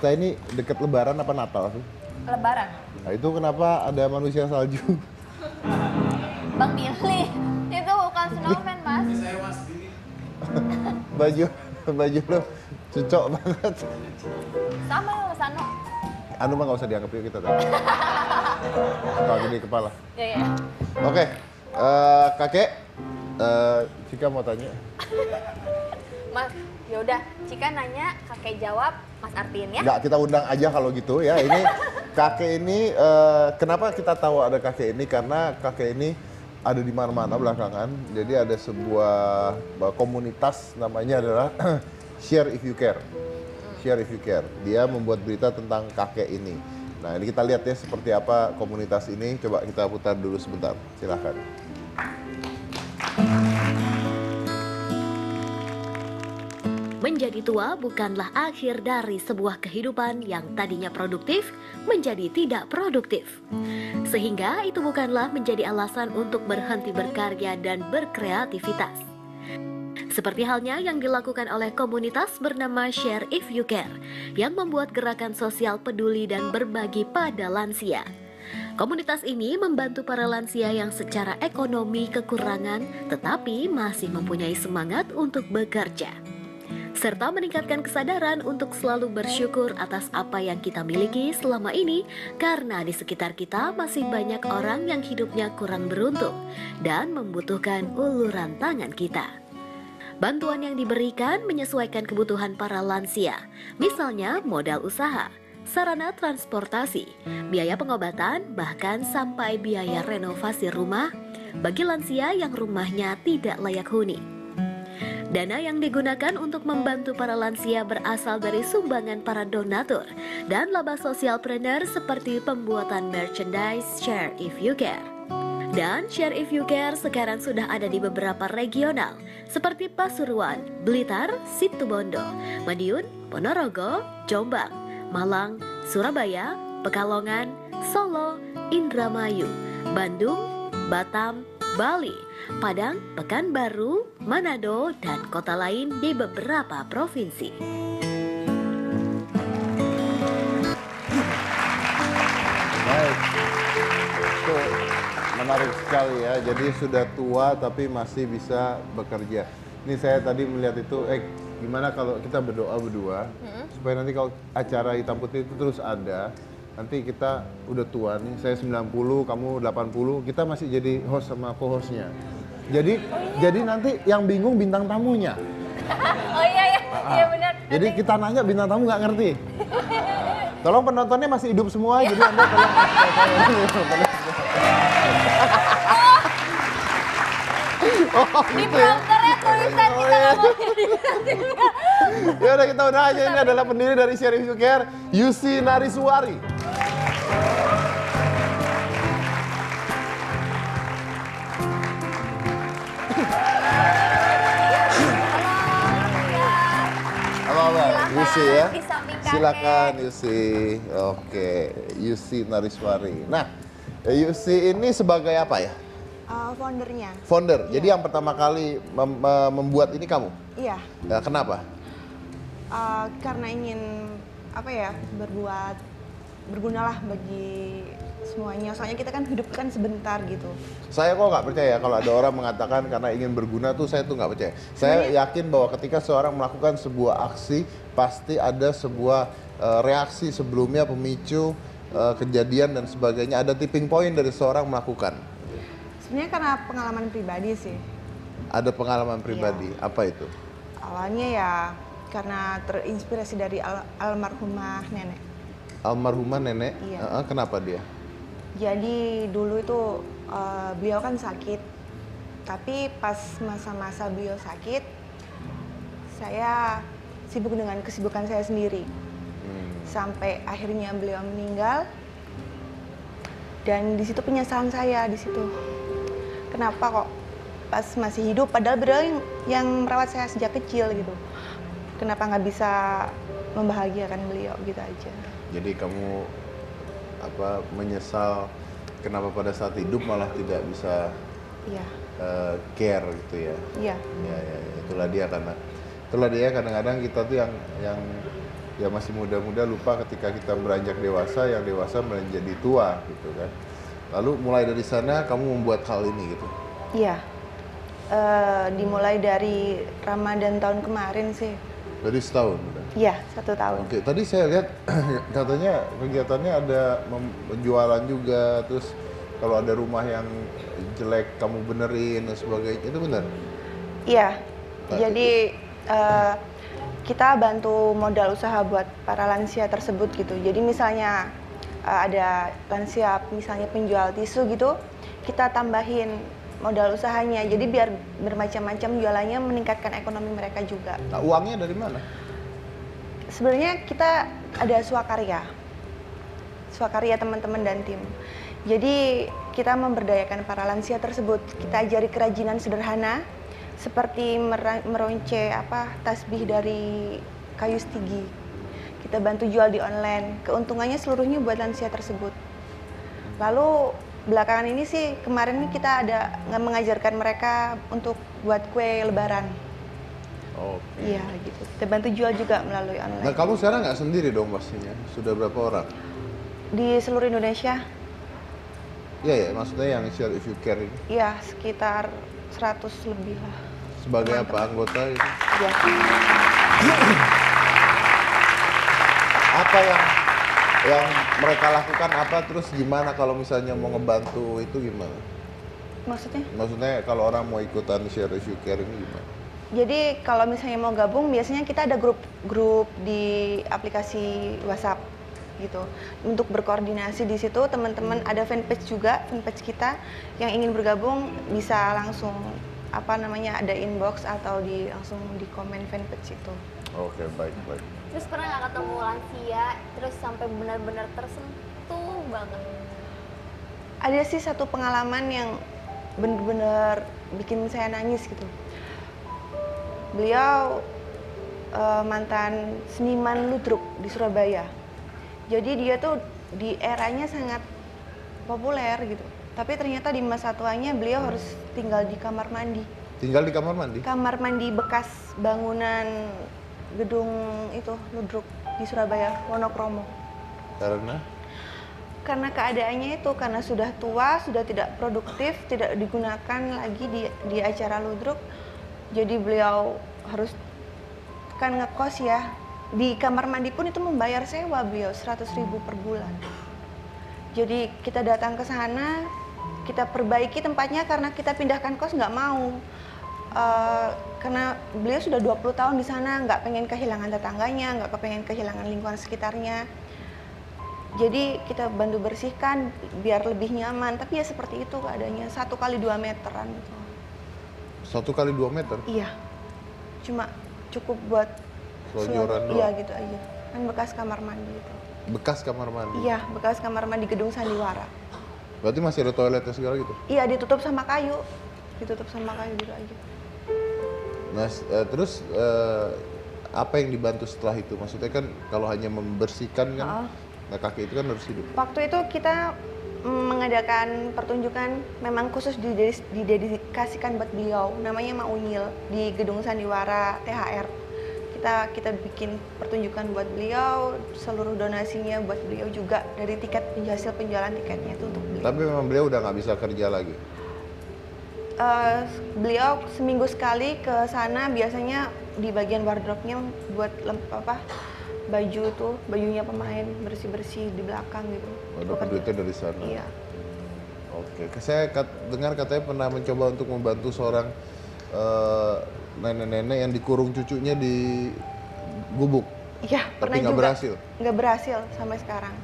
kita ini deket Lebaran apa Natal sih? Lebaran. Nah itu kenapa ada manusia salju? Bang Billy, itu bukan snowman, Mas. baju lo cocok banget. Sama ya Mas Ano. Anu mah nggak usah dianggap yuk kita tadi. Kalau gini kepala. Ya. Oke, kakek, Cika mau tanya. Mas, yaudah, Cika nanya, kakek jawab, Mas Artin ya. Nggak, kita undang aja kalau gitu ya. Ini kakek ini, kenapa kita tahu ada kakek ini? Karena kakek ini ada di mana-mana belakangan. Jadi ada sebuah komunitas namanya adalah Share If You Care. Share If You Care. Dia membuat berita tentang kakek ini. Nah ini kita lihat ya seperti apa komunitas ini. Coba kita putar dulu sebentar. Silahkan. Menjadi tua bukanlah akhir dari sebuah kehidupan yang tadinya produktif menjadi tidak produktif. Sehingga itu bukanlah menjadi alasan untuk berhenti berkarya dan berkreativitas. Seperti halnya yang dilakukan oleh komunitas bernama Share If You Care yang membuat gerakan sosial peduli dan berbagi pada lansia. Komunitas ini membantu para lansia yang secara ekonomi kekurangan tetapi masih mempunyai semangat untuk bekerja, serta meningkatkan kesadaran untuk selalu bersyukur atas apa yang kita miliki selama ini karena di sekitar kita masih banyak orang yang hidupnya kurang beruntung dan membutuhkan uluran tangan kita. Bantuan yang diberikan menyesuaikan kebutuhan para lansia, misalnya modal usaha, sarana transportasi, biaya pengobatan, bahkan sampai biaya renovasi rumah bagi lansia yang rumahnya tidak layak huni. Dana yang digunakan untuk membantu para lansia berasal dari sumbangan para donatur dan laba sosialpreneur seperti pembuatan merchandise Share If You Care. Dan Share If You Care sekarang sudah ada di beberapa regional seperti Pasuruan, Blitar, Situbondo, Madiun, Ponorogo, Jombang, Malang, Surabaya, Pekalongan, Solo, Indramayu, Bandung, Batam, Bali, Padang, Pekanbaru, Manado, dan kota lain di beberapa provinsi. Baik, itu menarik sekali ya. Jadi sudah tua tapi masih bisa bekerja. Ini saya tadi melihat itu, gimana kalau kita berdoa berdua supaya nanti kalau acara hitam putih itu terus ada. Nanti kita udah tua nih, saya 90, kamu 80, kita masih jadi host sama co-hostnya. Jadi nanti yang bingung bintang tamunya. Oh iya, iya benar. Jadi kita nanya bintang tamu nggak ngerti. Tolong penontonnya masih hidup semua, jadi Anda tolong. Di prompternya tulisan kita nggak boleh. Ya udah kita udah aja, ini adalah pendiri dari Share If You Care, Yusi Nariswari. Yusi ya, silakan Yusi. Oke, Yusi Nariswari. Nah, Yusi ini sebagai apa ya? Foundernya. Founder. Iya. Jadi yang pertama kali membuat ini kamu? Iya. Ya, kenapa? Karena ingin bergunalah bagi semuanya. Soalnya kita kan hidup kan sebentar gitu. Saya kok nggak percaya kalau ada orang mengatakan karena ingin berguna tuh, saya tuh nggak percaya. Saya yakin bahwa ketika seorang melakukan sebuah aksi pasti ada sebuah reaksi sebelumnya, pemicu kejadian dan sebagainya. Ada tipping point dari seorang melakukan. Sebenarnya karena pengalaman pribadi sih. Ada pengalaman pribadi. Iya. Apa itu? Awalnya ya karena terinspirasi dari almarhumah nenek. Almarhumah nenek. Iya. Kenapa dia? Jadi dulu itu beliau kan sakit, tapi pas masa-masa beliau sakit, saya sibuk dengan kesibukan saya sendiri. Sampai akhirnya beliau meninggal, dan di situ penyesalan saya di situ. Kenapa kok pas masih hidup, padahal beliau yang merawat saya sejak kecil gitu. Kenapa nggak bisa membahagiakan beliau gitu aja. Jadi kamu menyesal kenapa pada saat hidup malah tidak bisa care gitu ya? Iya. Ya, itulah dia kadang-kadang kita tuh yang ya masih muda-muda lupa ketika kita beranjak dewasa, yang dewasa menjadi tua gitu kan. Lalu mulai dari sana kamu membuat hal ini gitu. Iya. Dimulai dari Ramadan tahun kemarin sih. Jadi setahun udah. Iya, 1 tahun. Oke, tadi saya lihat katanya kegiatannya ada penjualan juga, terus kalau ada rumah yang jelek kamu benerin dan sebagainya, itu benar? Iya. Nah, Jadi kita bantu modal usaha buat para lansia tersebut gitu. Jadi misalnya ada lansia misalnya penjual tisu gitu, kita tambahin modal usahanya. Jadi biar bermacam-macam jualannya, meningkatkan ekonomi mereka juga. Nah, uangnya dari mana? Sebenarnya kita ada swakarya teman-teman dan tim. Jadi kita memberdayakan para lansia tersebut. Kita ajari kerajinan sederhana seperti meronce tasbih dari kayu stigi. Kita bantu jual di online. Keuntungannya seluruhnya buat lansia tersebut. Lalu belakangan ini sih kemarin ini kita ada mengajarkan mereka untuk buat kue lebaran. Oke. Iya gitu. Kita bantu jual juga melalui online. Nah, kamu sekarang nggak sendiri dong pastinya? Sudah berapa orang? Di seluruh Indonesia, Iya ya, maksudnya yang share if you care ini. ya sekitar 100 lebih lah. Sebagai apa anggota itu? Ya. Apa yang mereka lakukan apa, terus gimana kalau misalnya mau ngebantu itu gimana? Maksudnya? Maksudnya kalau orang mau ikutan share if you care ini gimana? Jadi kalau misalnya mau gabung, biasanya kita ada grup di aplikasi WhatsApp gitu. Untuk berkoordinasi di situ, teman-teman ada fanpage juga, fanpage kita yang ingin bergabung bisa langsung ada inbox atau langsung di komen fanpage itu. Oke, baik. Terus pernah nggak ketemu lansia terus sampai benar-benar tersentuh banget? Ada sih satu pengalaman yang benar-benar bikin saya nangis gitu. Beliau mantan seniman ludruk di Surabaya. Jadi dia tuh di eranya sangat populer gitu. Tapi ternyata di masa tuanya beliau harus tinggal di kamar mandi. Tinggal di kamar mandi? Kamar mandi bekas bangunan gedung itu ludruk di Surabaya, Wonokromo. Karena keadaannya itu, karena sudah tua, sudah tidak produktif, tidak digunakan lagi di acara ludruk. Jadi beliau harus kan ngekos ya. Di kamar mandi pun itu membayar sewa beliau 100.000 per bulan. Jadi kita datang ke sana, kita perbaiki tempatnya karena kita pindahkan kos nggak mau. Karena beliau sudah 20 tahun di sana, nggak pengen kehilangan tetangganya, nggak pengen kehilangan lingkungan sekitarnya. Jadi kita bantu bersihkan biar lebih nyaman, tapi ya seperti itu keadaannya, 1 kali 2 meteran gitu. 1 kali 2 meter? Iya, cuma cukup buat selonjoran doang? Iya gitu aja, kan bekas kamar mandi itu. Bekas kamar mandi? Iya, bekas kamar mandi gedung Sandiwara. Berarti masih ada toiletnya segala gitu? Iya, ditutup sama kayu gitu aja. Nah, terus apa yang dibantu setelah itu? Maksudnya kan kalau hanya membersihkan kan, nah kaki itu kan harus hidup. Waktu itu kita mengadakan pertunjukan memang khusus didedikasikan buat beliau, namanya Mak Unyil di gedung Sandiwara THR. Kita bikin pertunjukan buat beliau, seluruh donasinya buat beliau juga dari hasil penjualan tiketnya itu untuk beliau. Tapi memang beliau udah nggak bisa kerja lagi? Beliau seminggu sekali ke sana, biasanya di bagian wardrobe-nya buat baju tuh, bajunya pemain bersih-bersih di belakang gitu. Dapat duitnya dari sana? Iya. Oke, saya dengar katanya pernah mencoba untuk membantu seorang nenek-nenek yang dikurung cucunya di gubuk. Iya, pernah tapi juga. Nggak berhasil? Nggak berhasil sampai sekarang.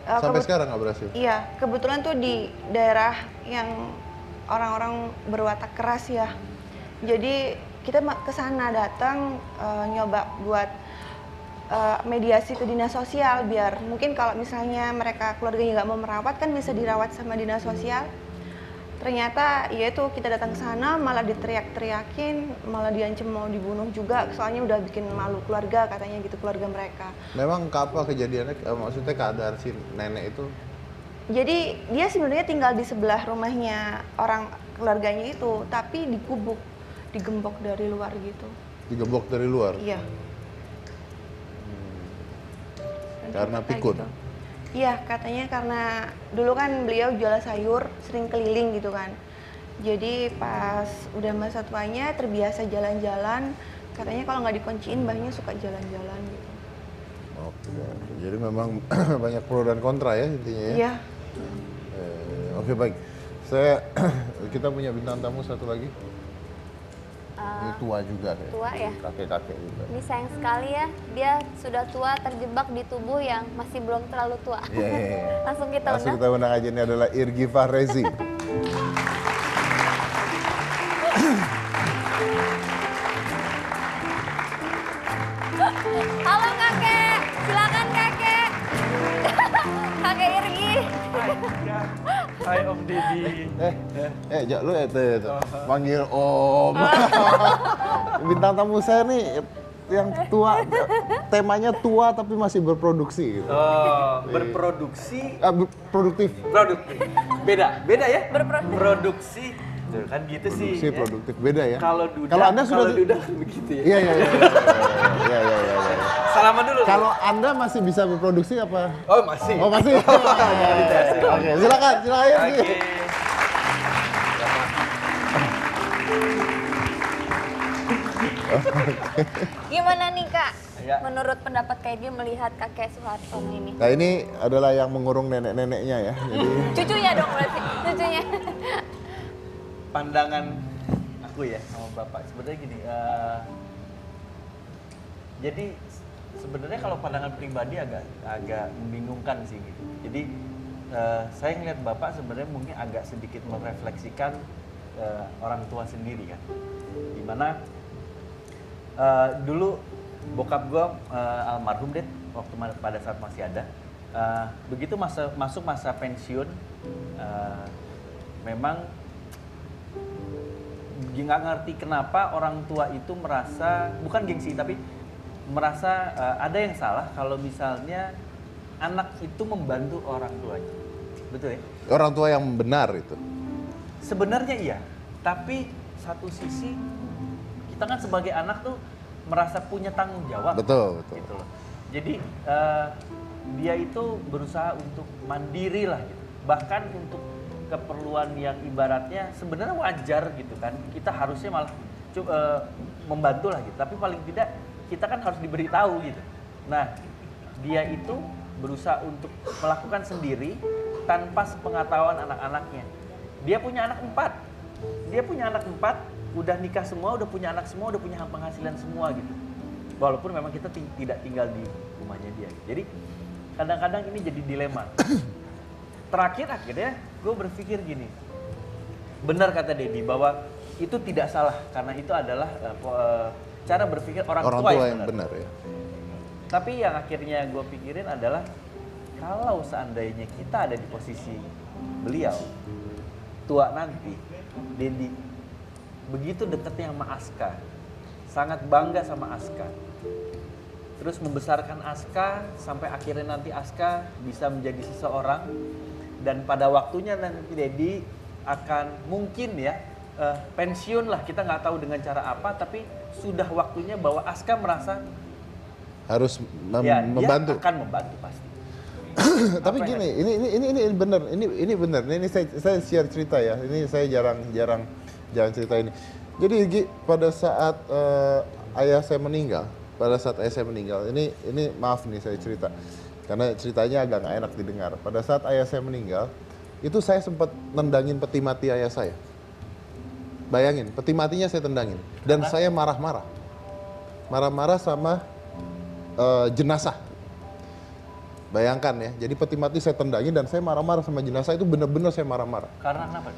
Sampai sekarang nggak berhasil? Iya, kebetulan tuh di daerah yang orang-orang berwatak keras ya. Jadi kita ke sana datang nyoba buat mediasi ke dinas sosial biar mungkin kalau misalnya mereka keluarganya nggak mau merawat kan bisa dirawat sama dinas sosial. Ternyata ya itu kita datang ke sana malah diteriak-teriakin, malah diancam mau dibunuh juga, soalnya udah bikin malu keluarga katanya gitu, keluarga mereka. Memang apa kejadiannya, maksudnya keadaan si nenek itu? Jadi dia sebenarnya tinggal di sebelah rumahnya orang keluarganya itu, tapi digubuk, digembok dari luar gitu. Digembok dari luar? Iya. Karena kota pikun. gitu. Iya, katanya karena dulu kan beliau jual sayur, sering keliling gitu kan. Jadi pas udah masa tuanya terbiasa jalan-jalan, katanya kalau nggak dikunciin mbahnya suka jalan-jalan gitu. Oke, jadi memang banyak pro dan kontra ya intinya ya. Iya, Oke baik, kita punya bintang tamu satu lagi. Ini tua juga kayak. Tua ya? Kakek-kakek juga. Ini sayang sekali ya, dia sudah tua terjebak di tubuh yang masih belum terlalu tua. Iya. Langsung kita Langsung undang. kita undang aja, ini adalah Irgi Fahrezi. Halo kakek, silakan kakek. Kakek Irgi. Hai Om Didi. Jak lu itu panggil Om. Bintang tamu saya nih yang tua, temanya tua tapi masih berproduksi gitu. Oh, berproduksi, Produktif. produktif. Beda ya? Produksi. Tuh, kan gitu sih. Produksi, produktif beda ya. Kalau duda, Kalau Anda sudah duda kan begitu ya. Iya. Salaman dulu. Kalau Anda masih bisa berproduksi apa? Oh, masih. Oh masih. Oke, silakan Irgi. Oke. Gimana nih kak? Ya. Menurut pendapat Kak Irgi melihat kakek Soeharto ini? Nah ini adalah yang mengurung nenek-neneknya ya. Jadi Cucunya dong berarti, cucunya. Pandangan aku ya sama Bapak. Sebenarnya gini, jadi sebenarnya kalau pandangan pribadi agak membingungkan sih gitu. Jadi saya ngeliat Bapak sebenarnya mungkin agak sedikit merefleksikan orang tua sendiri kan. Dimana dulu bokap gue almarhum deh waktu pada saat masih ada. Begitu masuk masa pensiun, memang nggak ngerti kenapa orang tua itu merasa, bukan gengsi tapi merasa ada yang salah kalau misalnya anak itu membantu orang tuanya. Betul ya? orang tua yang benar itu. Sebenarnya iya, tapi satu sisi kita kan sebagai anak tuh merasa punya tanggung jawab. Betul. Gitu loh. Jadi dia itu berusaha untuk mandiri lah gitu. Bahkan untuk keperluan yang ibaratnya sebenarnya wajar gitu kan. Kita harusnya malah membantu lah gitu. Tapi paling tidak kita kan harus diberitahu gitu. Nah, dia itu berusaha untuk melakukan sendiri tanpa sepengetahuan anak-anaknya. Dia punya anak 4. Udah nikah semua, udah punya anak semua, udah punya penghasilan semua gitu. Walaupun memang kita tidak tinggal di rumahnya dia. Jadi kadang-kadang ini jadi dilema. Terakhir akhirnya gue berpikir gini, benar kata Dedi bahwa itu tidak salah karena itu adalah cara berpikir orang tua yang benar ya. Tapi yang akhirnya gue pikirin adalah kalau seandainya kita ada di posisi beliau tua nanti, Dedi begitu dekatnya sama Aska, sangat bangga sama Aska, terus membesarkan Aska sampai akhirnya nanti Aska bisa menjadi seseorang, dan pada waktunya nanti Dedi akan mungkin ya pensiun lah, kita nggak tahu dengan cara apa, tapi sudah waktunya bahwa Aska merasa Harus membantu. Dia akan membantu pasti. Tapi gini, ini benar, ini benar. Ini saya share cerita ya. Ini saya jarang cerita ini. Jadi Gi, pada saat ayah saya meninggal, ini maaf nih saya cerita, karena ceritanya agak nggak enak didengar. Pada saat ayah saya meninggal, itu saya sempat nendangin peti mati ayah saya. Bayangin, peti matinya saya tendangin, dan saya marah-marah sama jenazah. Bayangkan ya, jadi peti mati saya tendangin dan saya marah-marah sama jenazah, itu benar-benar saya marah-marah. Karena kenapa?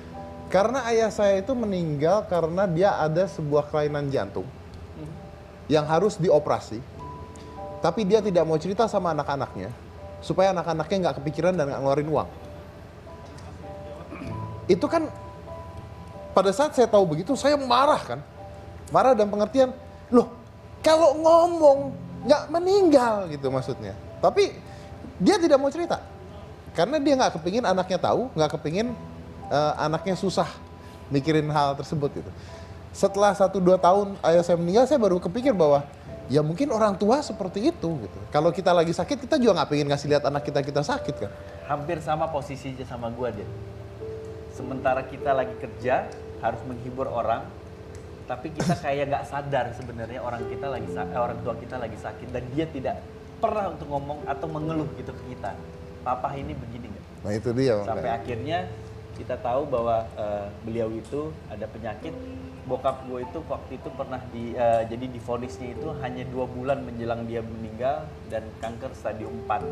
Karena ayah saya itu meninggal karena dia ada sebuah kelainan jantung yang harus dioperasi. Tapi dia tidak mau cerita sama anak-anaknya, supaya anak-anaknya nggak kepikiran dan nggak ngeluarin uang. Itu kan, pada saat saya tahu begitu, saya marah kan. Marah dan pengertian, loh kalau ngomong nggak meninggal gitu maksudnya. Tapi dia tidak mau cerita. Karena dia nggak kepingin anaknya tahu, nggak kepingin anaknya susah mikirin hal tersebut gitu. Setelah 1-2 tahun ayah saya meninggal, saya baru kepikir bahwa Ya mungkin orang tua seperti itu gitu. Kalau kita lagi sakit, kita juga nggak pengen ngasih lihat anak kita sakit kan. Hampir sama posisinya sama gua dia. Sementara kita lagi kerja harus menghibur orang, tapi kita kayak nggak sadar sebenarnya orang tua kita lagi sakit dan dia tidak pernah untuk ngomong atau mengeluh gitu ke kita. Papa ini begini nggak? Nah itu dia. Sampai makanya. akhirnya kita tahu bahwa beliau itu ada penyakit. Bokap gue itu waktu itu pernah jadi divonisnya itu hanya 2 bulan menjelang dia meninggal dan kanker stadium 4.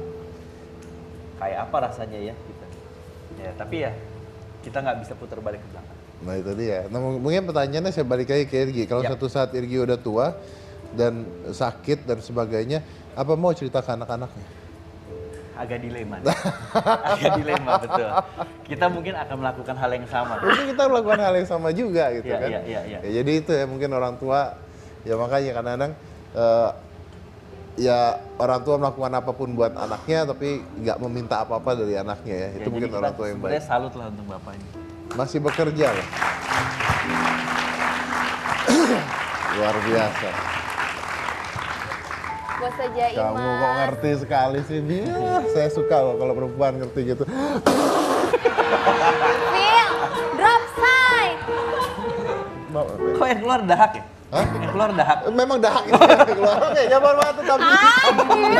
Kayak apa rasanya ya gitu. Ya tapi ya kita nggak bisa putar balik ke belakang. Nah itu dia. Nah, mungkin pertanyaannya saya balik lagi ke Irgi. Kalau Ya. satu saat Irgi udah tua dan sakit dan sebagainya, apa mau cerita ke anak-anaknya? Agak dilema. Agak dilema betul. Kita mungkin akan melakukan hal yang sama. Mungkin kita melakukan hal yang sama juga gitu Iya, kan. iya. Ya, jadi itu ya mungkin orang tua, ya makanya kadang-kadang ya orang tua melakukan apapun buat anaknya tapi nggak meminta apa-apa dari anaknya ya. Itu Ya, mungkin jadi orang kita tua yang sebenarnya baik. salut lah untuk bapak ini. Masih bekerja loh. Luar biasa. Buat saja Kamu kok Imas. ngerti sekali sih. Ya, saya suka loh kalau perempuan ngerti gitu. Phil, drop side. Kok yang keluar dahak ya? Hah? Yang keluar dahak. Memang dahak itu yang keluar. Oke, nyaman banget tapi. Ah, Phil,